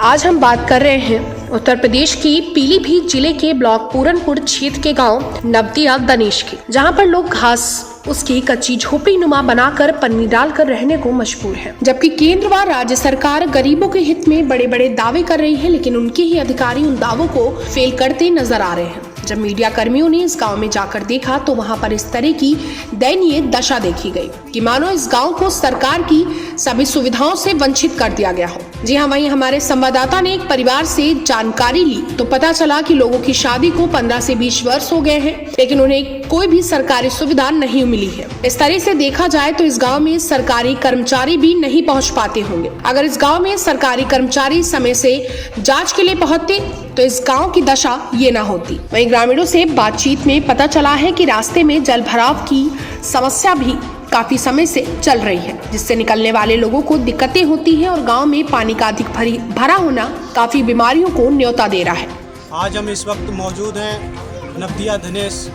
आज हम बात कर रहे हैं उत्तर प्रदेश की पीलीभीत जिले के ब्लॉक पूरनपुर क्षेत्र के गांव नवदिया दनेश की, जहां पर लोग घास उसकी कच्ची झोपड़ी नुमा बनाकर पन्नी डालकर रहने को मजबूर है। जबकि केंद्र व राज्य सरकार गरीबों के हित में बड़े बड़े दावे कर रही है, लेकिन उनके ही अधिकारी उन दावों को फेल करते नजर आ रहे हैं। जब मीडिया कर्मियों ने इस गांव में जाकर देखा तो वहां पर इस तरह की दयनीय दशा देखी गई कि मानो इस गांव को सरकार की सभी सुविधाओं से वंचित कर दिया गया हो। जी हाँ, वहीं हमारे संवाददाता ने एक परिवार से जानकारी ली तो पता चला कि लोगों की शादी को 15 से 20 वर्ष हो गए हैं, लेकिन उन्हें कोई भी सरकारी सुविधा नहीं मिली है। इस तरह से देखा जाए तो इस गाँव में सरकारी कर्मचारी भी नहीं पहुँच पाते होंगे। अगर इस गाँव में सरकारी कर्मचारी समय से जाँच के लिए पहुँचते तो इस गांव की दशा ये ना होती। वहीं ग्रामीणों से बातचीत में पता चला है कि रास्ते में जल भराव की समस्या भी काफी समय से चल रही है, जिससे निकलने वाले लोगों को दिक्कतें होती हैं और गांव में पानी का अधिक भरा होना काफी बीमारियों को न्योता दे रहा है। आज हम इस वक्त मौजूद हैं नवदिया दनेश,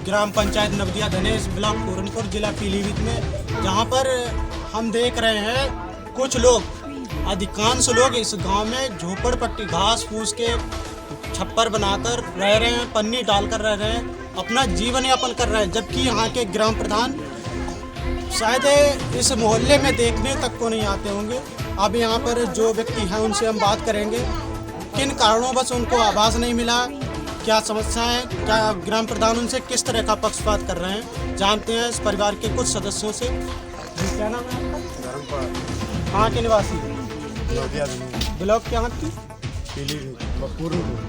ग्राम पंचायत नवदिया दनेश, ब्लॉक पूरनपुर, जिला पीलीभीत में, जहां पर हम देख रहे हैं कुछ लोग, अधिकांश लोग इस गांव में झोपड़पट्टी घास फूस के छप्पर बनाकर रह रहे हैं, पन्नी डालकर रह रहे हैं, अपना जीवन यापन कर रहे हैं। जबकि यहाँ के ग्राम प्रधान शायद इस मोहल्ले में देखने तक को नहीं आते होंगे। अब यहाँ पर जो व्यक्ति हैं उनसे हम बात करेंगे, किन कारणों बस उनको आवास नहीं मिला, क्या समस्या है, क्या ग्राम प्रधान उनसे किस तरह का पक्षपात कर रहे हैं, जानते हैं इस परिवार के कुछ सदस्यों से। क्या नाम है आपका? कहाँ के निवासी? ब्लॉक क्या आपकी?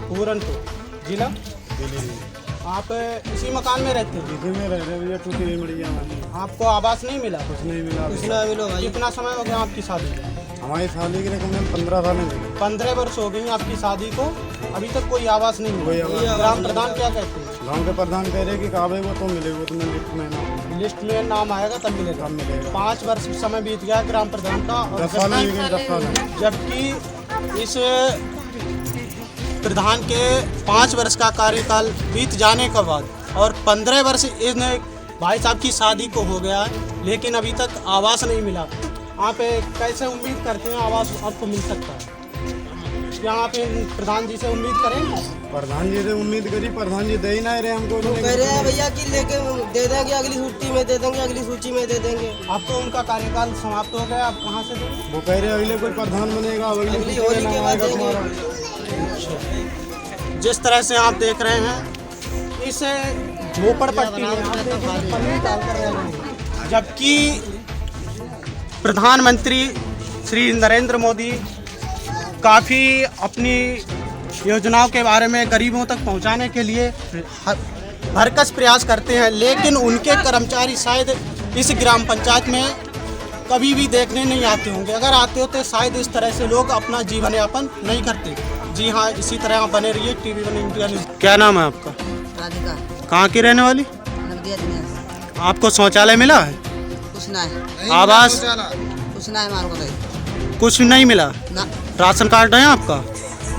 पूरनपुर, जिला पीलीभीत। आप इसी मकान में रहते हैं? इसी में रह रहे हैं, टूटी हुई मड़िया में। आपको आवास नहीं मिला? कुछ नहीं मिला। कितना समय हो गया आपकी शादी को? हमारी शादी के लिए कम से कम 15 साल हो 15 वर्ष हो गई आपकी शादी को, अभी तक कोई आवास नहीं मिला। ग्राम प्रधान क्या कहते हैं? गाँव के प्रधान कह रहे कि आवेगा तो मिलेगा, तुम्हें लिस्ट में नाम आएगा तब मिलेगा। 5 वर्ष समय बीत गया ग्राम प्रधान का, 10 साल। जबकि इस प्रधान के 5 वर्ष का कार्यकाल बीत जाने के बाद और 15 वर्ष इन भाई साहब की शादी को हो गया है, लेकिन अभी तक आवास नहीं मिला। आप कैसे उम्मीद करते हैं आवास आपको मिल सकता है? क्या आप प्रधान जी से उम्मीद करेंगे? प्रधान जी से उम्मीद करी, प्रधान जी दे ही नहीं रहे हमको। तो कह रहे हैं भैया कि लेके दे देंगे, अगली सूची में दे देंगे, अगली सूची में दे देंगे। अब तो उनका कार्यकाल समाप्त हो गया, आप कहाँ से देंगे? वो कह रहे अगले कोई प्रधान बनेगा, अगली होली के बाद देंगे। जिस तरह से आप देख रहे हैं इस झोपड़पट्टी में पन्नी डालकर रह रहे हैं, जबकि प्रधानमंत्री श्री नरेंद्र मोदी काफ़ी अपनी योजनाओं के बारे में गरीबों तक पहुंचाने के लिए भरकस प्रयास करते हैं, लेकिन उनके कर्मचारी शायद इस ग्राम पंचायत में कभी भी देखने नहीं आते होंगे। अगर आते होते शायद इस तरह से लोग अपना जीवन यापन नहीं करते। जी हाँ, इसी तरह आप बने रहिए TV 1 इंडिया न्यूज़। क्या नाम है आपका? राधिका। कहाँ की रहने वाली? नवदिया दनेश। आपको शौचालय मिला है? कुछ ना है। आवास? कुछ ना है, हमारे को तो कुछ नहीं मिला ना। राशन कार्ड है आपका?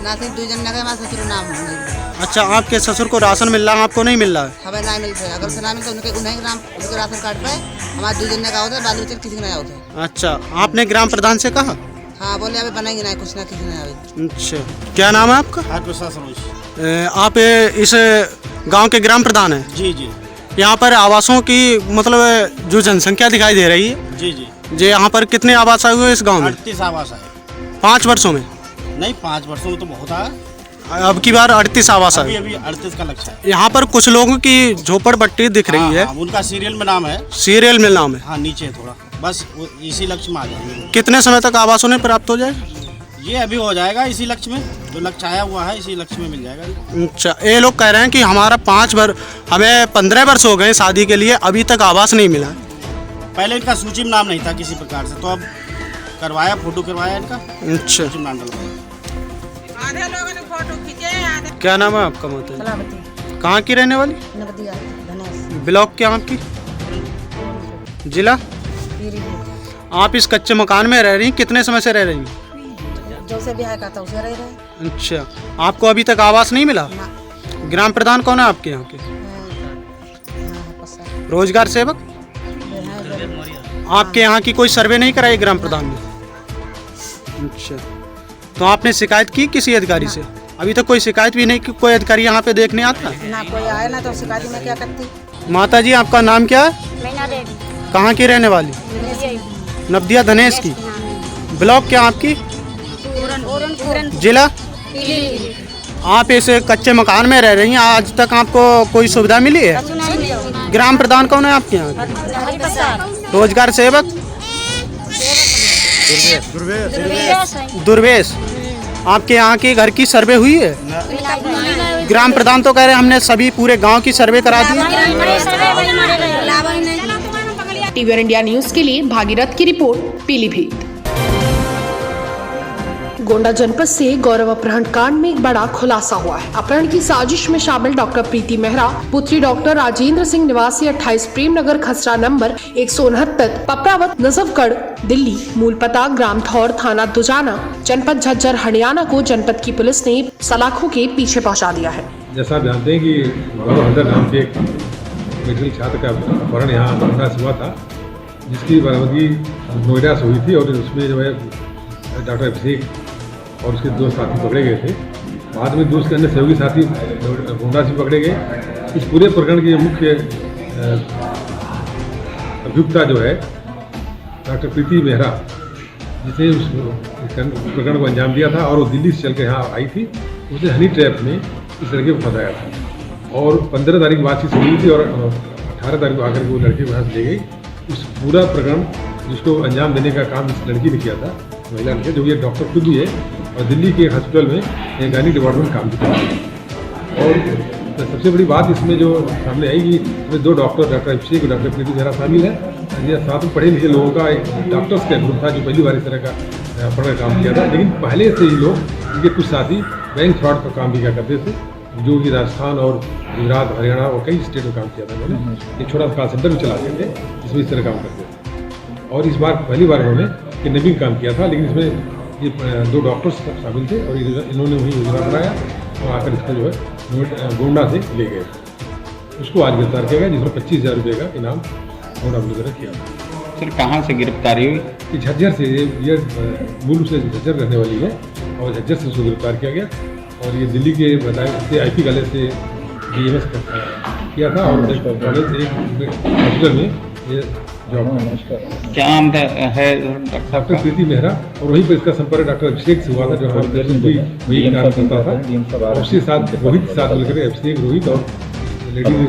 ना सिर्फ 2 जन का हमारे ससुर नाम नहीं। अच्छा, आपके ससुर को राशन मिल रहा है, आपको नहीं मिल रहा है? हमें नहीं मिलता है। अगर से ना मिलता उनके उन्हें नाम, उनके राशन कार्ड पे हमारे 2 जन का होता है, बाल बच्चे किसी का नहीं होता है। अच्छा, आपने ग्राम प्रधान से कहा? हाँ, बोले अभी बनाएंगे ना, कुछ ना किसी ने आवे। अच्छा, क्या नाम है आपका? आप इस गांव के ग्राम प्रधान हैं? जी जी। यहाँ पर आवासों की मतलब जो जनसंख्या दिखाई दे रही है, जी जी जी, यहाँ पर कितने आवास आए हुए इस गांव में? 38 आवास आए। 5 वर्षों में? नहीं, 5 वर्षों में तो बहुत आया। अब की बार 38 आवास आए। अभी 38 का लक्ष्य है। यहाँ पर कुछ लोगों की झोपड़पट्टी दिख रही है। उनका सीरियल में नाम है। सीरियल में नाम है? हाँ, नीचे थोड़ा, बस इसी लक्ष्य में आ जाएंगे। कितने समय तक आवास उन्हें प्राप्त हो जाएगा? ये अभी हो जाएगा, इसी लक्ष्य में, जो लक्ष्य आया हुआ है इसी लक्ष्य में मिल जाएगा। अच्छा, ये लोग कह रहे हैं कि हमारा 5 वर्ष, हमें 15 वर्ष हो गए शादी के लिए, अभी तक आवास नहीं मिला। पहले इनका सूची में नाम नहीं था किसी प्रकार से, तो अब करवाया, फोटो करवाया इनका। अच्छा, सूची में नाम डलवाया। क्या नाम है आपका? माता कहाँ की रहने वाली? नवदिया दनेश। ब्लॉक क्या आपकी? जिला पीलीभीत। आप इस कच्चे मकान में रह रही हैं, कितने समय से रह रही हैं? जो से ब्याह का था उसे रह रहे। अच्छा, आपको अभी तक आवास नहीं मिला? ग्राम प्रधान कौन है आपके यहाँ के? रोजगार सेवक? आपके यहाँ की कोई सर्वे नहीं कराई ग्राम प्रधान ने? अच्छा, तो आपने शिकायत की किसी अधिकारी से? अभी तक कोई शिकायत भी नहीं कि कोई अधिकारी यहाँ पे देखने आता? ना कोई आए ना तो शिकायत में क्या करती। माता जी, आपका नाम क्या है? मैना देवी कहाँ की रहने वाली? नवदिया धनेश की। ब्लॉक क्या आपकी? जिला? आप इस कच्चे मकान में रह रही हैं, आज तक आपको कोई सुविधा मिली है? ग्राम प्रधान कौन है आपके यहाँ? रोजगार सेवक? दुर्वेश। आपके यहाँ की घर की सर्वे हुई है? ग्राम प्रधान तो कह रहे हैं हमने सभी पूरे गांव की सर्वे करा दी। टीवी इंडिया न्यूज के लिए भागीरथ की रिपोर्ट, पीलीभीत। गोंडा जनपद से गौरव अपहरण कांड में एक बड़ा खुलासा हुआ है। अपहरण की साजिश में शामिल डॉक्टर प्रीति मेहरा पुत्री डॉक्टर राजेंद्र सिंह निवासी 28 प्रेम नगर खसरा नंबर 169 पपरावत नजफगढ़ दिल्ली, मूल पता ग्राम थौर थाना दुजाना जनपद झज्जर हरियाणा को जनपद की पुलिस ने सलाखों के पीछे पहुंचा दिया है। जैसा आप जानते हैं कि गौरव हंदर नाम के एक मेडिकल छात्र का अपहरण यहाँ गोंडा से हुआ था, जिसकी बरामदगी नोएडा से हुई थी और उसमें जो है डॉक्टर अभिषेक और उसके दो साथी पकड़े गए थे। बाद में दूसरे अन्य सहयोगी साथी गोंडा से पकड़े गए। इस पूरे प्रकरण की मुख्य अभियुक्ता जो है डॉक्टर प्रीति मेहरा, जिसने उस प्रकरण को अंजाम दिया था और वो दिल्ली से चल कर यहाँ आई थी, उसने हनी ट्रैप में इस लड़के को फंसाया था और 15 तारीख बातचीत हुई थी और 18 तारीख को आकर के वो लड़के को यहाँ से ले गई। इस पूरा प्रकरण जिसको अंजाम देने का काम इस लड़की ने किया था, महिला ने, जो ये डॉक्टर खुद भी है और दिल्ली के हॉस्पिटल में गायनी डिपार्टमेंट काम किया है। और सबसे बड़ी बात इसमें जो सामने आई कि इसमें दो डॉक्टर, डॉक्टर अभिषेक और डॉक्टर प्रीति मेहरा शामिल है। ये साथ में पढ़े लिखे लोगों का एक डॉक्टर्स का ग्रुप था जो पहली बार इस तरह का पढ़ काम किया था, लेकिन पहले से ही लोग, इनके कुछ साथी बैंक फ्रॉड का काम भी क्या करते थे, जो कि राजस्थान और गुजरात, हरियाणा और कई स्टेट में काम किया था उन्होंने। एक छोटा सा कॉल सेंटर भी चलाते थे जिसमें इस तरह काम करते थे। और इस बार पहली बार उन्होंने किडनैपिंग काम किया था, लेकिन इसमें ये दो डॉक्टर्स शामिल थे और इन्होंने वही योजना बनाया और आकर इसको जो है गोंडा से ले गए। उसको आज गिरफ्तार किया गया, जिसमें 25,000 रुपये का इनाम गोंडा पुलिस ने किया। सर, कहाँ से गिरफ्तारी हुई? कि झज्जर से, ये मूल रूप से झज्जर रहने वाली है और झज्जर से उसको गिरफ्तार किया गया। और ये दिल्ली के बताए IP कॉलेज से BMS किया था और कॉलेज से एक हॉस्पिटल में ये जॉब। क्या नाम है डॉक्टर प्रीति मेहरा, और वहीं पर इसका संपर्क डॉक्टर अभिषेक से हुआ था जो हमारे देश में भी वही काम करता था। उसके साथ रोहित साथ मिलकर अभिषेक, रोहित और लेडी ने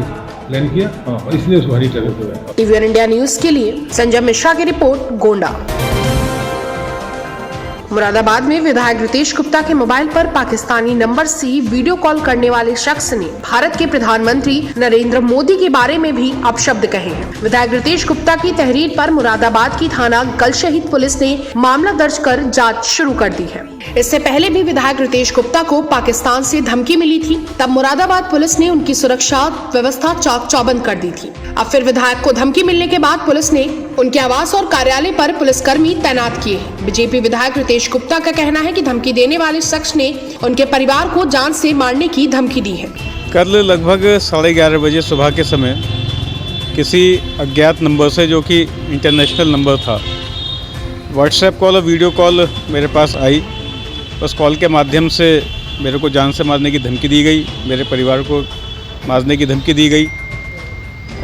प्लान किया और इसने उसको हनी ट्रैवल किया। टीवी इंडिया न्यूज के लिए संजय मिश्रा की रिपोर्ट, गोंडा। मुरादाबाद में विधायक रितेश गुप्ता के मोबाइल पर पाकिस्तानी नंबर से वीडियो कॉल करने वाले शख्स ने भारत के प्रधानमंत्री नरेंद्र मोदी के बारे में भी अपशब्द कहे हैं। विधायक रितेश गुप्ता की तहरीर पर मुरादाबाद की थाना गलशहीद पुलिस ने मामला दर्ज कर जांच शुरू कर दी है। इससे पहले भी विधायक रितेश गुप्ता को पाकिस्तान से धमकी मिली थी, तब मुरादाबाद पुलिस ने उनकी सुरक्षा व्यवस्था चाक चौबंद कर दी थी। अब फिर विधायक को धमकी मिलने के बाद पुलिस ने उनके आवास और कार्यालय पर पुलिसकर्मी तैनात किए। बीजेपी विधायक रितेश गुप्ता का कहना है कि धमकी देने वाले शख्स ने उनके परिवार को जान से मारने की धमकी दी है। कल लगभग 11:30 बजे सुबह के समय किसी अज्ञात नंबर से, जो कि इंटरनेशनल नंबर था, व्हाट्सएप कॉल और वीडियो कॉल मेरे पास आई। उस कॉल के माध्यम से मेरे को जान से मारने की धमकी दी गई, मेरे परिवार को मारने की धमकी दी गई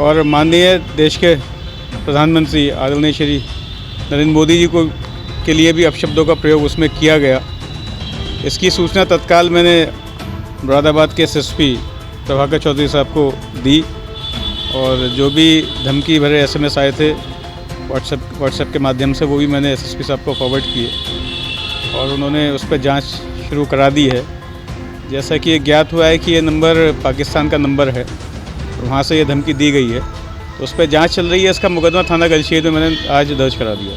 और माननीय देश के प्रधानमंत्री आदरणीय श्री नरेंद्र मोदी जी को के लिए भी अपशब्दों का प्रयोग उसमें किया गया। इसकी सूचना तत्काल मैंने मुरादाबाद के SSP प्रभाकर चौधरी साहब को दी और जो भी धमकी भरे SMS आए थे व्हाट्सएप के माध्यम से, वो भी मैंने SSP साहब को फॉरवर्ड किए और उन्होंने उस पर जांच शुरू करा दी है। जैसा कि ये ज्ञात हुआ है कि ये नंबर पाकिस्तान का नंबर है और वहाँ से ये धमकी दी गई है, तो उस पर जांच चल रही है। इसका मुकदमा थाना गलशहीद में मैंने आज दर्ज करा दिया।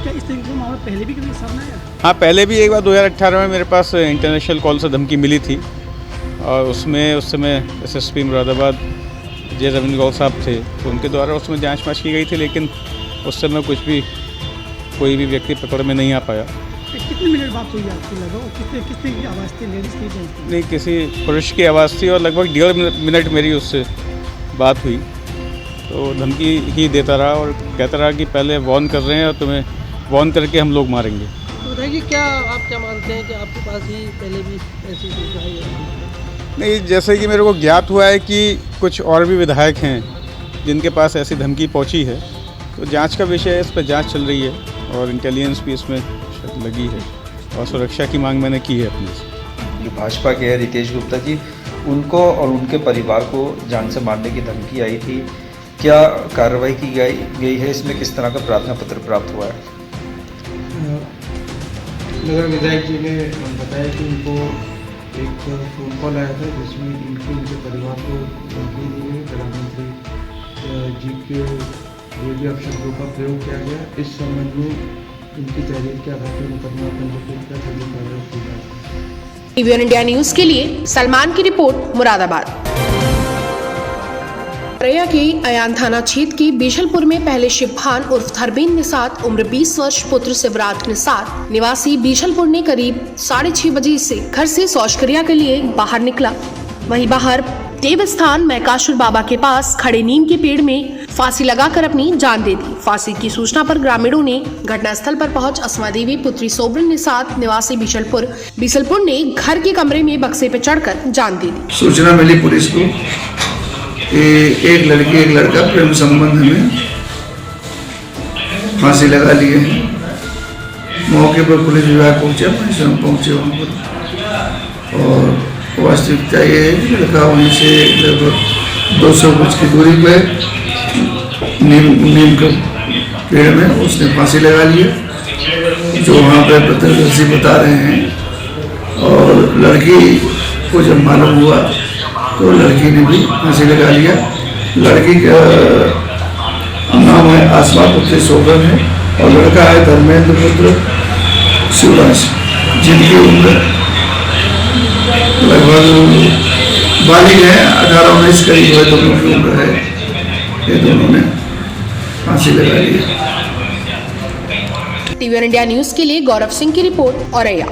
क्या इस तरीके का मामला पहले भी कभी सामने आया? हाँ, पहले भी एक बार 2018 में मेरे पास इंटरनेशनल कॉल से धमकी मिली थी और उसमें उस समय SSP मुरादाबाद जे रविंद्र गौर साहब थे, तो उनके द्वारा उसमें जांच की गई थी, लेकिन उस समय कोई भी व्यक्ति पकड़ में नहीं आ पाया। कितने मिनट बात हुई आपकी लगभग? कितने की आवाज़ थी? लेडीज़ की, जेंट्स की? नहीं, किसी पुरुष की आवाज़ थी और लगभग 1.5 मिनट मेरी उससे बात हुई। तो धमकी ही देता रहा और कहता रहा कि पहले वार्न कर रहे हैं और तुम्हें वार्न करके हम लोग मारेंगे। तो बताइए क्या आप क्या मानते हैं कि आपके पास ही पहले भी ऐसी सूचना है? नहीं, जैसे कि मेरे को ज्ञात हुआ है कि कुछ और भी विधायक हैं जिनके पास ऐसी धमकी पहुंची है, तो जांच का विषय है, इस पर जांच चल रही है और इंटेलिजेंस भी इसमें लगी है और सुरक्षा की मांग मैंने की है अपनी से। जो भाजपा के हैं रितेश गुप्ता जी, उनको और उनके परिवार को जान से मारने की धमकी आई थी, क्या कार्रवाई की गई है? इसमें किस तरह का प्रार्थना पत्र प्राप्त हुआ है? नगर विधायक जी ने बताया कि उनको एक फ़ोन कॉल आया था जिसमें उनके परिवार को धमकी दी गई। प्रधानमंत्री जी के जो भी अपशब्दों का प्रयोग किया गया, इस संबंध में उनकी तहरीर के आधार पर मुकदमा पंजीकृत कर सभी कार्रवाई की जाएगी। टीवी इंडिया न्यूज के लिए सलमान की रिपोर्ट, मुरादाबाद। रैया के अयान थाना क्षेत्र के बीशलपुर में पहले शिवभान उर्फ धर्मेंद्र निषाद उम्र 20 वर्ष पुत्र शिवराज निषाद निवासी बीशलपुर ने करीब 6:30 बजे से घर से शौचक्रिया के लिए बाहर निकला। वहीं बाहर देव स्थान मैकासुर बाबा के पास खड़े नीम के पेड़ में फांसी लगाकर अपनी जान दे दी। फांसी की सूचना पर ग्रामीणों ने घटनास्थल पर पहुंच असमा देवी पुत्री सोबरन निषाद निवासी बीसलपुर ने घर के कमरे में बक्से पर चढ़कर जान दे दी। सूचना मिली पुलिस को कि एक लड़की एक लड़का प्रेम संबंध में फांसी लगा लिए हैं। मौके पर पुलिस विभाग पहुंचे, पहुंचे वहाँ पर और वास्तविकता ये है कि लड़का वहीं से लगभग 200 गज की दूरी पे नीम के पेड़ में उसने फांसी लगा लिया, जो वहाँ पे प्रत्यक्षदर्शी बता रहे हैं। और लड़की को जब मालूम हुआ तो लड़की ने भी फांसी लगा लिया। लड़की का नाम है आसमा पुत्री सोबरन है और लड़का है धर्मेंद्र पुत्र शिवराज, जिनकी उम्र लगभग बालिग है, 18-19 करीब है, दोनों की उम्र है। ये दोनों ने फांसी लगा लिया। टीवी इंडिया न्यूज के लिए गौरव सिंह की रिपोर्ट, औरैया।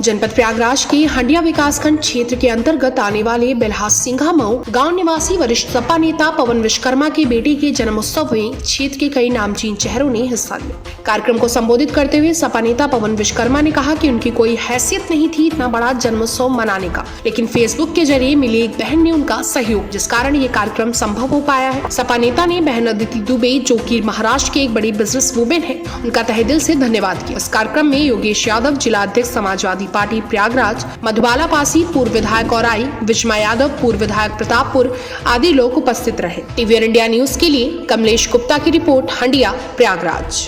जनपद प्रयागराज के हंडिया विकासखंड क्षेत्र के अंतर्गत आने वाले बेल्हास सिंघा मऊ गांव निवासी वरिष्ठ सपा नेता पवन विश्वकर्मा के बेटे के जन्मोत्सव में क्षेत्र के कई नामचीन चेहरों ने हिस्सा लिया। कार्यक्रम को संबोधित करते हुए सपा नेता पवन विश्वकर्मा ने कहा कि उनकी कोई हैसियत नहीं थी इतना बड़ा जन्मोत्सव मनाने का, लेकिन फेसबुक के जरिए मिली एक बहन ने उनका सहयोग, जिस कारण ये कार्यक्रम संभव हो पाया है। सपा नेता ने बहन अदिति दुबे, जो कि महाराष्ट्र की एक बड़ी बिजनेस वुमेन है, उनका तहे दिल से धन्यवाद किया। इस कार्यक्रम में योगेश यादव, जिला अध्यक्ष समाजवादी पार्टी प्रयागराज, मधुबाला पासी, पूर्व विधायक औराई, विजमा यादव, पूर्व विधायक प्रतापपुर आदि लोग उपस्थित रहे। टीवी इंडिया न्यूज के लिए कमलेश गुप्ता की रिपोर्ट, हंडिया, प्रयागराज।